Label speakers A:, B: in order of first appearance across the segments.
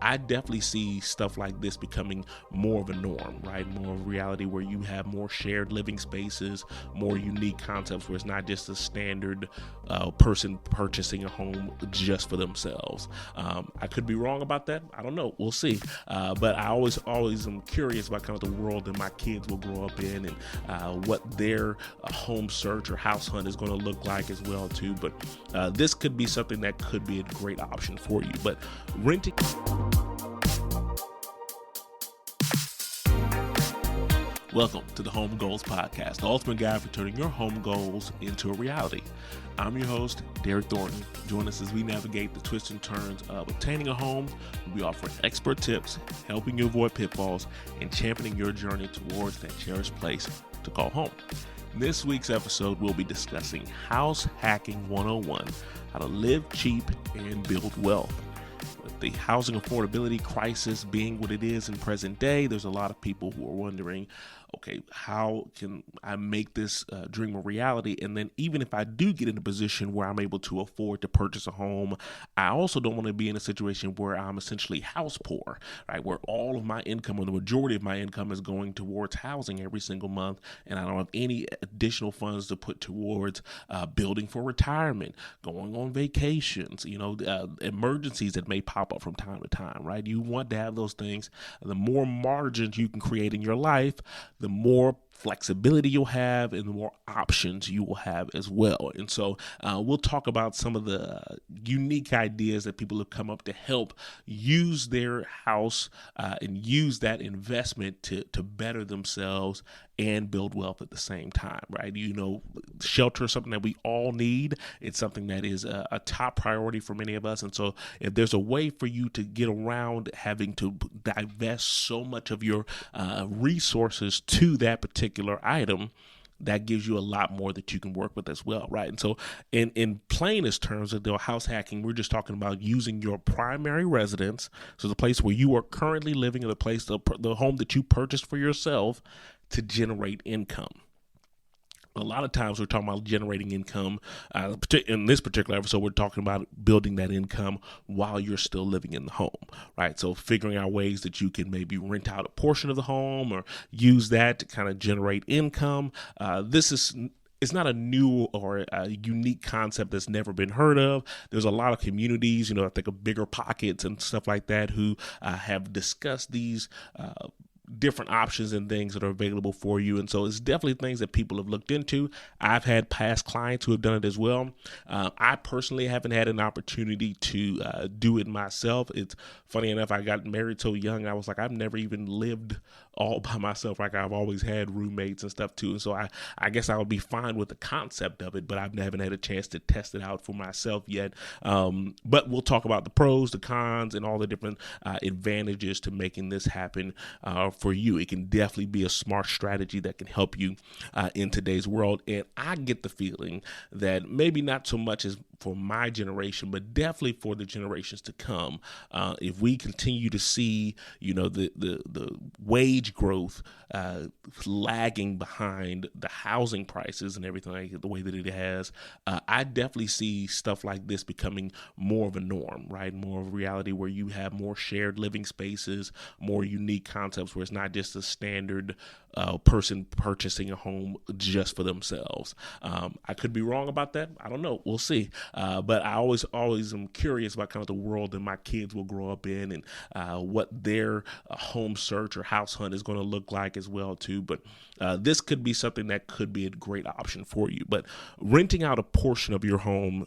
A: I definitely see stuff like this becoming more of a norm, right? More of a reality where you have more shared living spaces, more unique concepts where it's not just a standard person purchasing a home just for themselves. I could be wrong about that. I don't know. We'll see. But I always am curious about kind of the world that my kids will grow up in, and what their home search or house hunt is going to look like as well too. But this could be something that could be a great option for you. But renting. Welcome to the Home Goals Podcast, the ultimate guide for turning your home goals into a reality. I'm your host, Derek Thornton. Join us as we navigate the twists and turns of obtaining a home. We offer expert tips, helping you avoid pitfalls, and championing your journey towards that cherished place to call home. In this week's episode, we'll be discussing House Hacking 101, how to live cheap and build wealth. With the housing affordability crisis being what it is in present day, there's a lot of people who are wondering, okay, how can I make this dream a reality? And then even if I do get in a position where I'm able to afford to purchase a home, I also don't want to be in a situation where I'm essentially house poor, right? Where all of my income or the majority of my income is going towards housing every single month, and I don't have any additional funds to put towards building for retirement, going on vacations, emergencies that may pop up from time to time, right? You want to have those things. The more margins you can create in your life, the more flexibility you'll have and the more options you will have as well. And so we'll talk about some of the unique ideas that people have come up to help use their house and use that investment to better themselves and build wealth at the same time, right? Shelter is something that we all need. It's something that is a top priority for many of us. And so if there's a way for you to get around having to divest so much of your resources to that particular item, that gives you a lot more that you can work with as well, right? And so in plainest terms of the house hacking, we're just talking about using your primary residence, so the place where you are currently living, or the home that you purchased for yourself, to generate income. A lot of times we're talking about generating income. In this particular episode, we're talking about building that income while you're still living in the home, right? So figuring out ways that you can maybe rent out a portion of the home or use that to kind of generate income. It's not a new or a unique concept that's never been heard of. There's a lot of communities, I think of Bigger Pockets and stuff like that, who have discussed these different options and things that are available for you. And so it's definitely things that people have looked into. I've had past clients who have done it as well. I personally haven't had an opportunity to do it myself. It's funny enough, I got married so young, I was like, I've never even lived all by myself. Like, I've always had roommates and stuff too. And so I guess I would be fine with the concept of it, but I haven't had a chance to test it out for myself yet. But we'll talk about the pros, the cons, and all the different advantages to making this happen for you. It can definitely be a smart strategy that can help you in today's world. And I get the feeling that maybe not so much as for my generation, but definitely for the generations to come, if we continue to see, the wage growth lagging behind the housing prices and everything like the way that it has, I definitely see stuff like this becoming more of a norm, right? More of a reality where you have more shared living spaces, more unique concepts where it's not just a standard person purchasing a home just for themselves. I could be wrong about that. I don't know. We'll see. But I always am curious about kind of the world that my kids will grow up in, and what their home search or house hunt is going to look like as well too. But this could be something that could be a great option for you. But renting out a portion of your home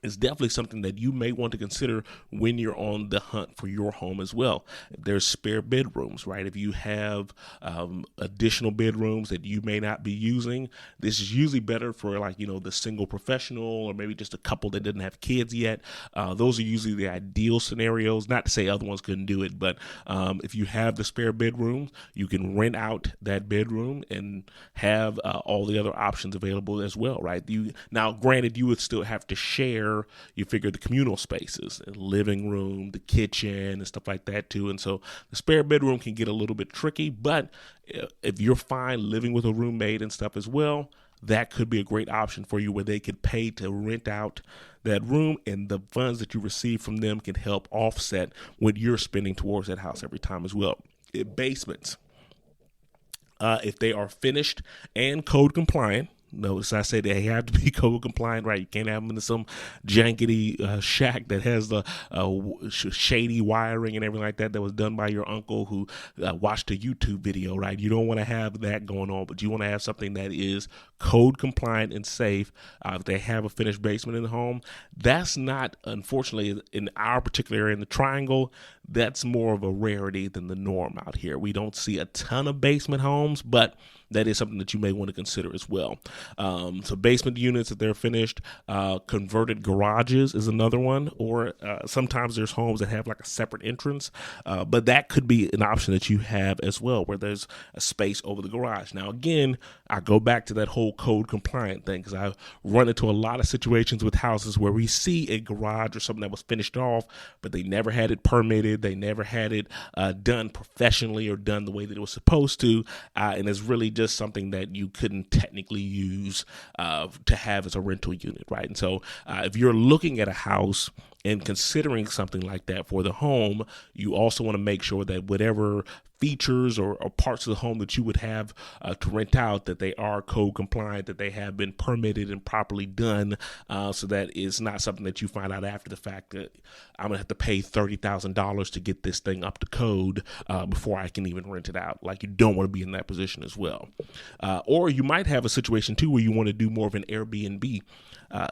A: is definitely something that you may want to consider when you're on the hunt for your home as well. There's spare bedrooms, right? If you have additional bedrooms that you may not be using, this is usually better for the single professional, or maybe just a couple that didn't have kids yet. Those are usually the ideal scenarios. Not to say other ones couldn't do it, but if you have the spare bedrooms, you can rent out that bedroom and have all the other options available as well, right? Now, granted, you would still have to share, you figure, the communal spaces, the living room, the kitchen, and stuff like that too. And so the spare bedroom can get a little bit tricky, but if you're fine living with a roommate and stuff as well, that could be a great option for you, where they could pay to rent out that room, and the funds that you receive from them can help offset what you're spending towards that house every time as well. Basements, if they are finished and code compliant. Notice I said they have to be code compliant, right? You can't have them in some jankety shack that has the shady wiring and everything like that was done by your uncle who watched a YouTube video, right? You don't want to have that going on, but you want to have something that is code compliant and safe. If they have a finished basement in the home, that's not, unfortunately, in our particular area in the Triangle, that's more of a rarity than the norm out here. We don't see a ton of basement homes, but that is something that you may want to consider as well. So basement units, if they're finished, converted garages is another one, or sometimes there's homes that have like a separate entrance, but that could be an option that you have as well, where there's a space over the garage. Now, again, I go back to that whole code compliant thing because I've run into a lot of situations with houses where we see a garage or something that was finished off, but they never had it permitted. They never had it done professionally or done the way that it was supposed to, and it's really just something that you couldn't technically use to have as a rental unit, right? And so if you're looking at a house and considering something like that for the home, you also want to make sure that whatever features or parts of the home that you would have to rent out, that they are code compliant, that they have been permitted and properly done, so that it's not something that you find out after the fact that I'm going to have to pay $30,000 to get this thing up to code before I can even rent it out. Like, you don't want to be in that position as well. Or you might have a situation too where you want to do more of an Airbnb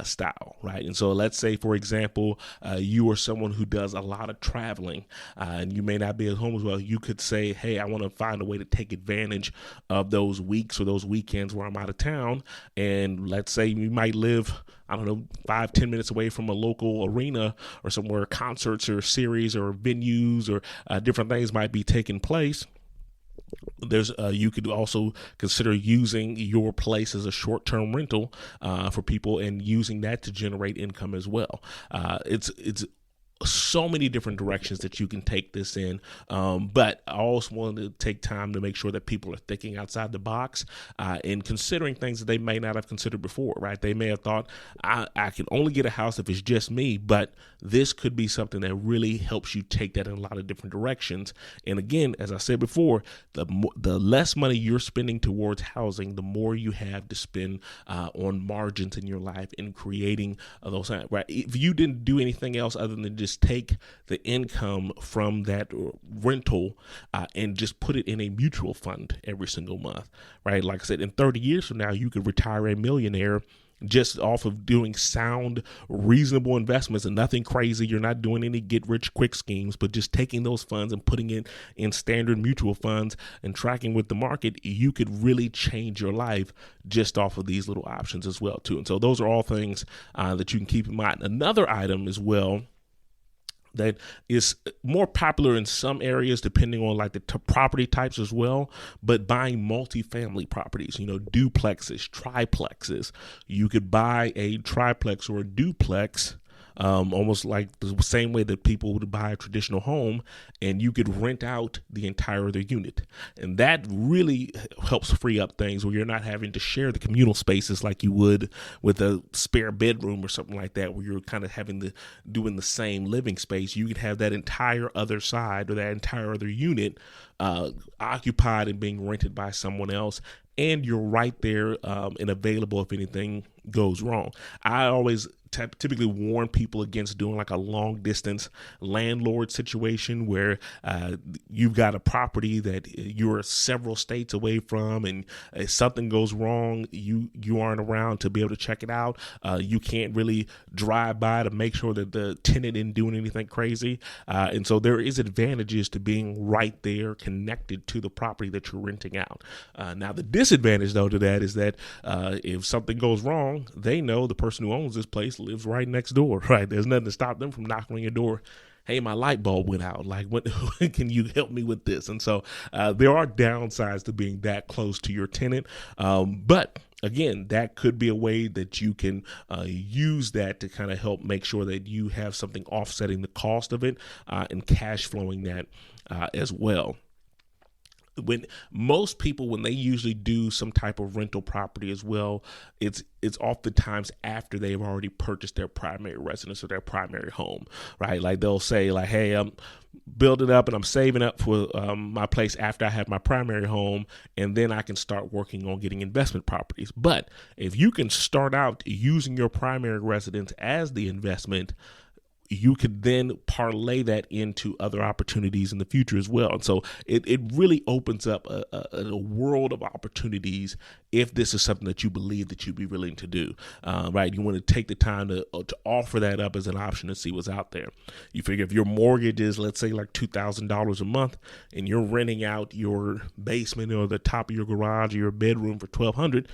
A: style, right? And so let's say, for example, you are someone who does a lot of traveling and you may not be at home as well. You could say, hey, I want to find a way to take advantage of those weeks or those weekends where I'm out of town. And let's say you might live, I don't know, 5-10 minutes away from a local arena or somewhere concerts or series or venues or different things might be taking place. There's you could also consider using your place as a short-term rental for people and using that to generate income as well. It's so many different directions that you can take this in, but I also want to take time to make sure that people are thinking outside the box and considering things that they may not have considered before, right? They may have thought, I can only get a house if it's just me, but this could be something that really helps you take that in a lot of different directions. And again, as I said before, the less money you're spending towards housing, the more you have to spend on margins in your life and creating those, right? If you didn't do anything else other than just take the income from that rental and just put it in a mutual fund every single month, right? Like I said, in 30 years from now, you could retire a millionaire just off of doing sound, reasonable investments and nothing crazy. You're not doing any get rich quick schemes, but just taking those funds and putting it in standard mutual funds and tracking with the market. You could really change your life just off of these little options as well, too. And so those are all things that you can keep in mind. Another item as well that is more popular in some areas depending on like the property types as well, but buying multifamily properties, duplexes, triplexes. You could buy a triplex or a duplex almost like the same way that people would buy a traditional home, and you could rent out the entire other unit. And that really helps free up things where you're not having to share the communal spaces like you would with a spare bedroom or something like that, where you're kind of doing the same living space. You could have that entire other side or that entire other unit occupied and being rented by someone else, and you're right there and available if anything goes wrong. I always typically warn people against doing like a long distance landlord situation where you've got a property that you're several states away from, and if something goes wrong, you aren't around to be able to check it out. You can't really drive by to make sure that the tenant isn't doing anything crazy. And so there is advantages to being right there connected to the property that you're renting out. Now the disadvantage though to that is that if something goes wrong, they know the person who owns this place lives right next door, right? There's nothing to stop them from knocking on your door. Hey, my light bulb went out. Like, what? Can you help me with this? And so there are downsides to being that close to your tenant. But again, that could be a way that you can use that to kind of help make sure that you have something offsetting the cost of it and cash flowing that as well. when most people, when they usually do some type of rental property as well, it's oftentimes after they've already purchased their primary residence or their primary home, right? Like they'll say like, hey, I'm building up and I'm saving up for my place after I have my primary home, and then I can start working on getting investment properties. But if you can start out using your primary residence as the investment, you could then parlay that into other opportunities in the future as well. And so it really opens up a world of opportunities if this is something that you believe that you'd be willing to do, right? You want to take the time to offer that up as an option and see what's out there. You figure if your mortgage is, let's say, like $2,000 a month, and you're renting out your basement or the top of your garage or your bedroom for $1,200,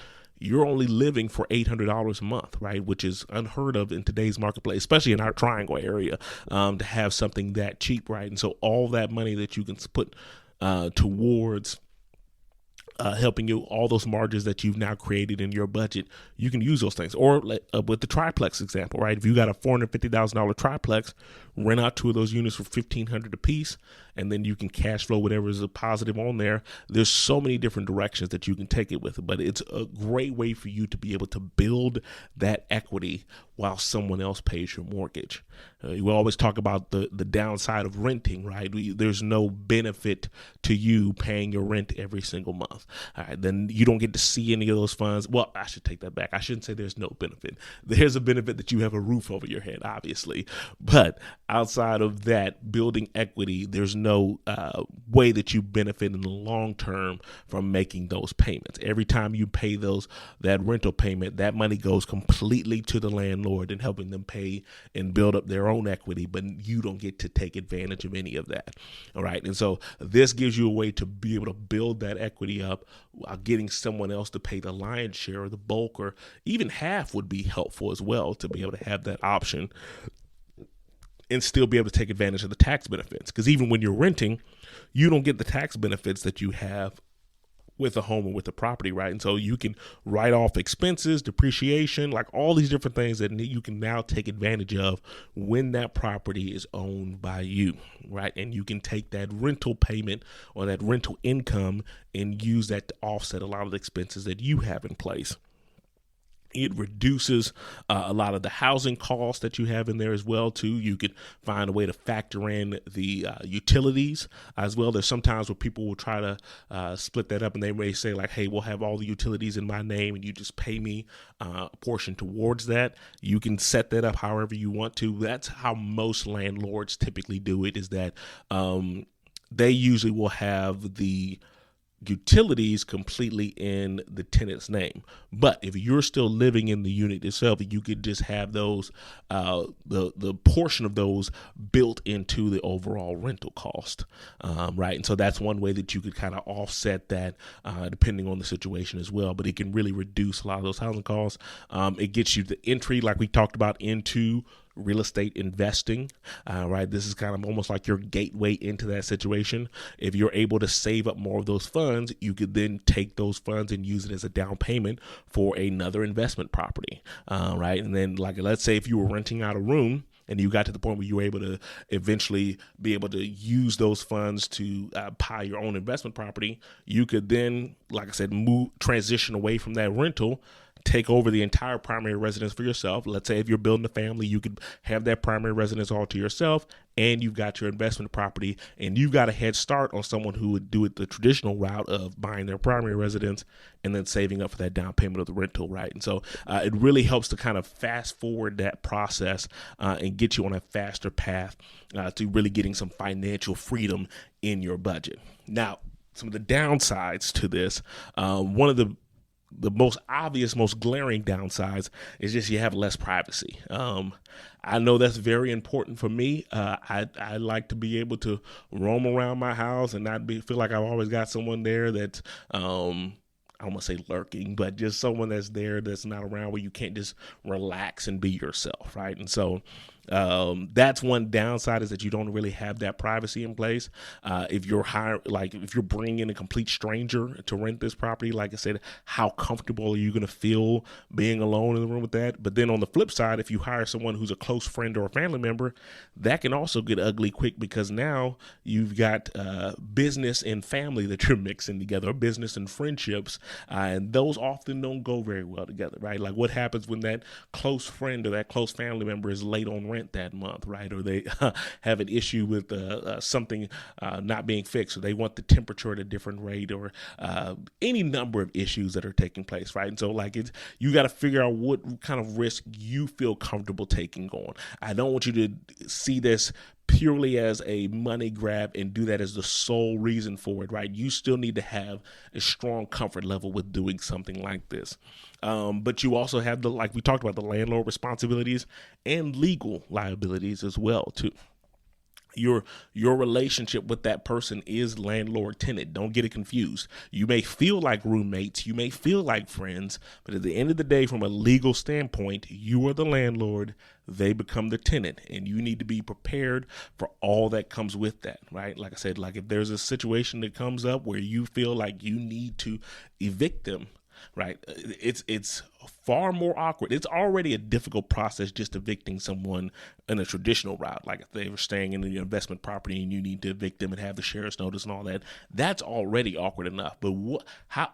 A: you're only living for $800 a month, right? Which is unheard of in today's marketplace, especially in our triangle area, to have something that cheap, right? And so all that money that you can put towards helping you, all those margins that you've now created in your budget, you can use those things. Or with the triplex example, right? If you got a $450,000 triplex, rent out 2 of those units for $1,500 a piece, and then you can cash flow whatever is a positive on there. There's so many different directions that you can take it with, but it's a great way for you to be able to build that equity while someone else pays your mortgage. We always talk about the downside of renting, right? There's no benefit to you paying your rent every single month. All right, then you don't get to see any of those funds. Well, I should take that back. I shouldn't say there's no benefit. There's a benefit that you have a roof over your head, obviously. But outside of that, building equity, there's no way that you benefit in the long term from making those payments. Every time you pay that rental payment, that money goes completely to the landlord and helping them pay and build up their own equity, but you don't get to take advantage of any of that. All right. And so this gives you a way to be able to build that equity up while getting someone else to pay the lion's share or the bulk, or even half would be helpful as well, to be able to have that option and still be able to take advantage of the tax benefits. Because even when you're renting, you don't get the tax benefits that you have with a home or with a property, right? And so you can write off expenses, depreciation, like all these different things that you can now take advantage of when that property is owned by you, right? And you can take that rental payment or that rental income and use that to offset a lot of the expenses that you have in place. It reduces a lot of the housing costs that you have in there as well, too. You could find a way to factor in the utilities as well. There's sometimes where people will try to split that up, and they may say like, hey, we'll have all the utilities in my name and you just pay me a portion towards that. You can set that up however you want to. That's how most landlords typically do it, is that they usually will have the utilities completely in the tenant's name. But if you're still living in the unit itself, you could just have those, the portion of those built into the overall rental cost, right? And so that's one way that you could kind of offset that depending on the situation as well. But it can really reduce a lot of those housing costs. It gets you the entry, like we talked about, into real estate investing, right? This is kind of almost like your gateway into that situation. If you're able to save up more of those funds, you could then take those funds and use it as a down payment for another investment property, right? And then, like, let's say if you were renting out a room and you got to the point where you were able to eventually be able to use those funds to buy your own investment property, you could then, like I said, transition away from that rental, take over the entire primary residence for yourself. Let's say if you're building a family, you could have that primary residence all to yourself, and you've got your investment property, and you've got a head start on someone who would do it the traditional route of buying their primary residence and then saving up for that down payment of the rental, right? And so it really helps to kind of fast forward that process and get you on a faster path to really getting some financial freedom in your budget. Now, some of the downsides to this, one of the most obvious, most glaring downsides is just you have less privacy. I know that's very important for me. I like to be able to roam around my house and not feel like I've always got someone there that's, I don't want to say lurking, but just someone that's there that's not around, where you can't just relax and be yourself, right? And so That's one downside, is that you don't really have that privacy in place. If you're if you're bringing in a complete stranger to rent this property, like I said, how comfortable are you going to feel being alone in the room with that? But then on the flip side, if you hire someone who's a close friend or a family member, that can also get ugly quick, because now you've got business and family that you're mixing together, or business and friendships, and those often don't go very well together, right? Like, what happens when that close friend or that close family member is late on rent that month, right? Or they have an issue with something not being fixed, or they want the temperature at a different rate, or any number of issues that are taking place, right? And so, like, you got to figure out what kind of risk you feel comfortable taking on. I don't want you to see this purely as a money grab and do that as the sole reason for it, right? You still need to have a strong comfort level with doing something like this. But you also have like we talked about, the landlord responsibilities and legal liabilities as well too. Your relationship with that person is landlord tenant. Don't get it confused. You may feel like roommates, you may feel like friends, but at the end of the day, from a legal standpoint, you are the landlord, they become the tenant, and you need to be prepared for all that comes with that, right? Like I said, like, if there's a situation that comes up where you feel like you need to evict them, right? It's far more awkward. It's already a difficult process just evicting someone in a traditional route. Like, if they were staying in your investment property and you need to evict them and have the sheriff's notice and all that, that's already awkward enough. But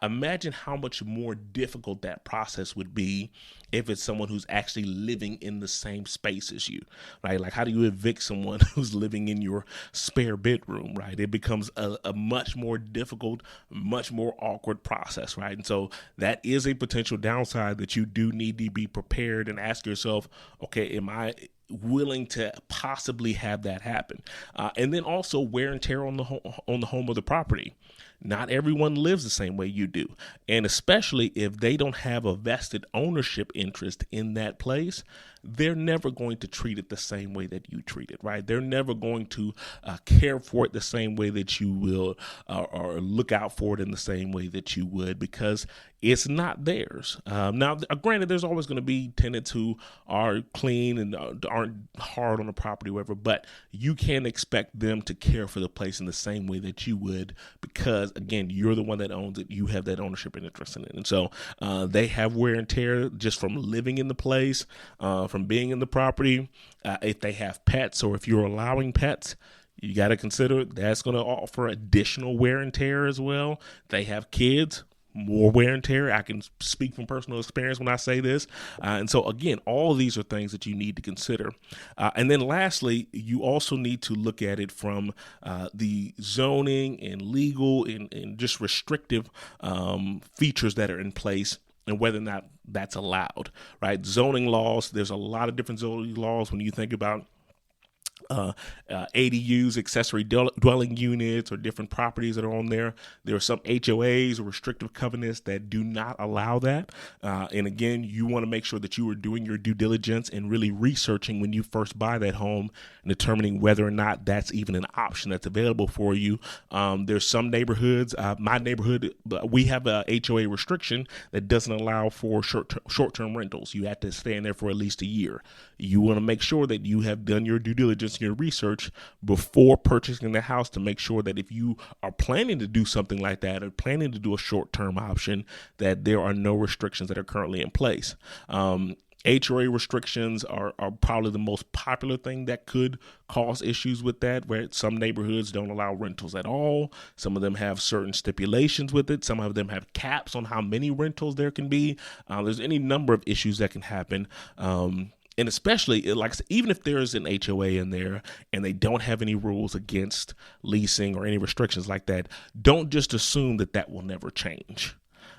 A: imagine how much more difficult that process would be if it's someone who's actually living in the same space as you, right? Like, how do you evict someone who's living in your spare bedroom, right? It becomes a much more difficult, much more awkward process, right? And so that is a potential downside that you do need to be prepared and ask yourself, okay, am I willing to possibly have that happen? And then also wear and tear on the home of the property. Not everyone lives the same way you do. And especially if they don't have a vested ownership interest in that place, they're never going to treat it the same way that you treat it, right? They're never going to care for it the same way that you will, or look out for it in the same way that you would, because it's not theirs. Now, granted, there's always going to be tenants who are clean and aren't hard on the property, whatever, but you can't expect them to care for the place in the same way that you would, because, again, you're the one that owns it. You have that ownership and interest in it. And so they have wear and tear just from living in the place, from being in the property. If they have pets, or if you're allowing pets, you got to consider that's going to offer additional wear and tear as well. If they have kids, more wear and tear. I can speak from personal experience when I say this. And so, again, all of these are things that you need to consider. And then lastly, you also need to look at it from the zoning and legal and just restrictive features that are in place, and whether or not that's allowed, right? Zoning laws, there's a lot of different zoning laws when you think about ADUs, accessory dwelling units, or different properties that are on there. There are some HOAs or restrictive covenants that do not allow that. And again, you want to make sure that you are doing your due diligence and really researching when you first buy that home and determining whether or not that's even an option that's available for you. There's some neighborhoods, my neighborhood, we have a HOA restriction that doesn't allow for short-term rentals. You have to stay in there for at least a year. You want to make sure that you have done your due diligence, your research before purchasing the house, to make sure that if you are planning to do something like that, or planning to do a short-term option, that there are no restrictions that are currently in place. HOA restrictions are probably the most popular thing that could cause issues with that, where some neighborhoods don't allow rentals at all. Some of them have certain stipulations with it. Some of them have caps on how many rentals there can be. There's any number of issues that can happen. And especially, like I said, even if there is an HOA in there and they don't have any rules against leasing or any restrictions like that, don't just assume that that will never change.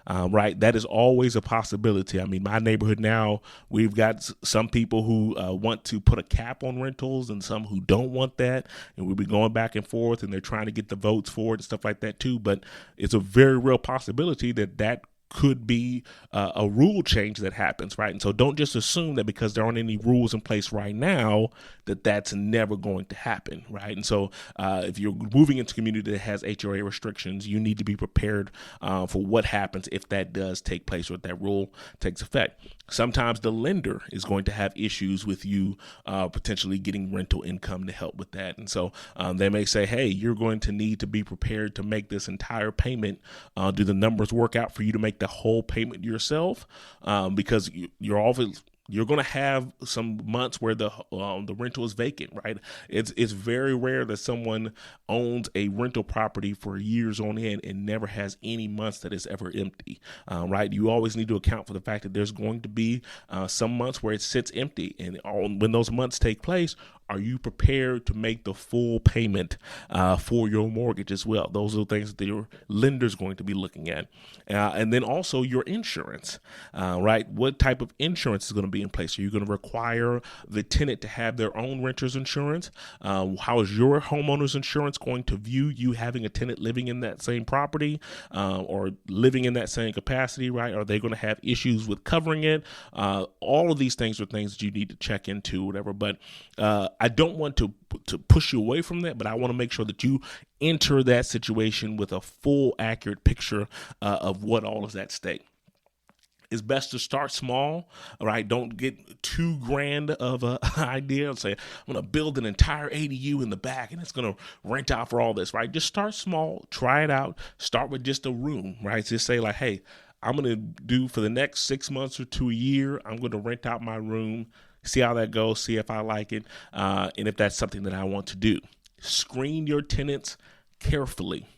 A: Right. That is always a possibility. I mean, my neighborhood now, we've got some people who want to put a cap on rentals and some who don't want that. And we'll be going back and forth, and they're trying to get the votes for it and stuff like that, too. But it's a very real possibility that could be a rule change that happens, right? And so don't just assume that because there aren't any rules in place right now that that's never going to happen, right? And so if you're moving into a community that has HOA restrictions, you need to be prepared for what happens if that does take place or if that rule takes effect. Sometimes the lender is going to have issues with you potentially getting rental income to help with that. And so they may say, hey, you're going to need to be prepared to make this entire payment. Do the numbers work out for you to make the whole payment yourself? Because you're going to have some months where the rental is vacant, right? It's very rare that someone owns a rental property for years on end and never has any months that it's ever empty, right? You always need to account for the fact that there's going to be some months where it sits empty, and when those months take place, are you prepared to make the full payment for your mortgage as well? Those are the things that your lender's going to be looking at. And then also your insurance, right? What type of insurance is going to be in place? Are you going to require the tenant to have their own renter's insurance? How is your homeowner's insurance going to view you having a tenant living in that same property or living in that same capacity, right? Are they going to have issues with covering it? All of these things are things that you need to check into, whatever. But I don't want to push you away from that, but I want to make sure that you enter that situation with a full, accurate picture of what all is at stake. It's best to start small, right? Don't get too grand of an idea and say, I'm going to build an entire ADU in the back and it's going to rent out for all this, right? Just start small, try it out, start with just a room, right? Just say like, hey, I'm going to do for the next 6 months or to a year, I'm going to rent out my room, see how that goes, see if I like it, and if that's something that I want to do. Screen your tenants carefully.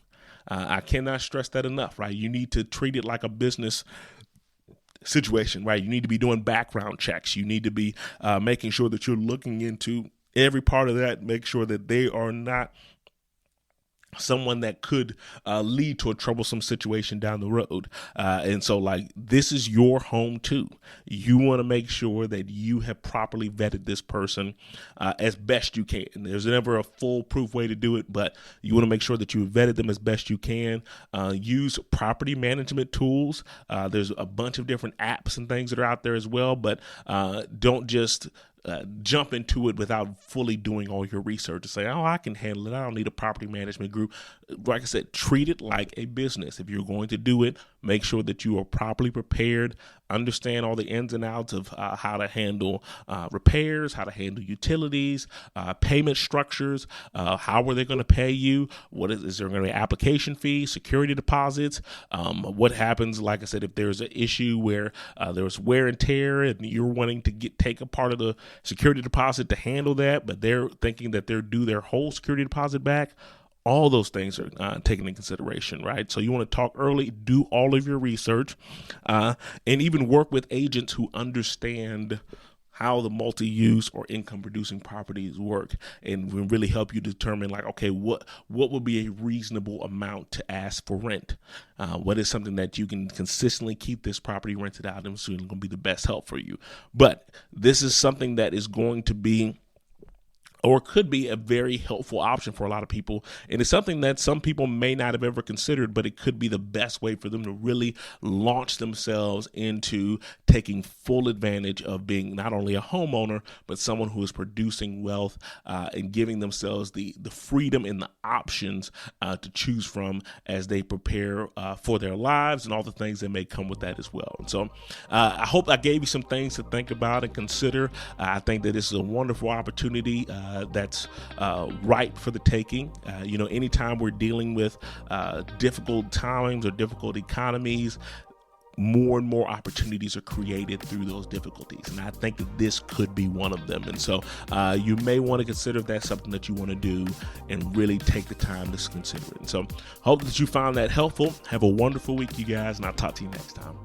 A: I cannot stress that enough, right? You need to treat it like a business situation, right? You need to be doing background checks. You need to be making sure that you're looking into every part of that, make sure that they are not someone that could lead to a troublesome situation down the road. And so like, this is your home too. You want to make sure that you have properly vetted this person as best you can. There's never a foolproof way to do it, but you want to make sure that you vetted them as best you can. Use property management tools. There's a bunch of different apps and things that are out there as well, but don't just jump into it without fully doing all your research to say, oh, I can handle it. I don't need a property management group. Like I said, treat it like a business. If you're going to do it, make sure that you are properly prepared, understand all the ins and outs of how to handle repairs, how to handle utilities, payment structures, how are they going to pay you? Is there going to be application fees, security deposits? What happens, like I said, if there's an issue where there's wear and tear and you're wanting to take a part of the security deposit to handle that, but they're thinking that they're due their whole security deposit back. All those things are taken into consideration, right? So you want to talk early, do all of your research, and even work with agents who understand how the multi-use or income-producing properties work, and will really help you determine, like, okay, what would be a reasonable amount to ask for rent? What is something that you can consistently keep this property rented out, and soon going to be the best help for you. But this is something that is going to be, or could be, a very helpful option for a lot of people. And it's something that some people may not have ever considered, but it could be the best way for them to really launch themselves into taking full advantage of being not only a homeowner, but someone who is producing wealth and giving themselves the freedom and the options to choose from as they prepare for their lives and all the things that may come with that as well. And so I hope I gave you some things to think about and consider. I think that this is a wonderful opportunity that's ripe for the taking. Anytime we're dealing with difficult times or difficult economies, more and more opportunities are created through those difficulties. And I think that this could be one of them. And so you may want to consider if that's something that you want to do and really take the time to consider it. And so hope that you found that helpful. Have a wonderful week, you guys, and I'll talk to you next time.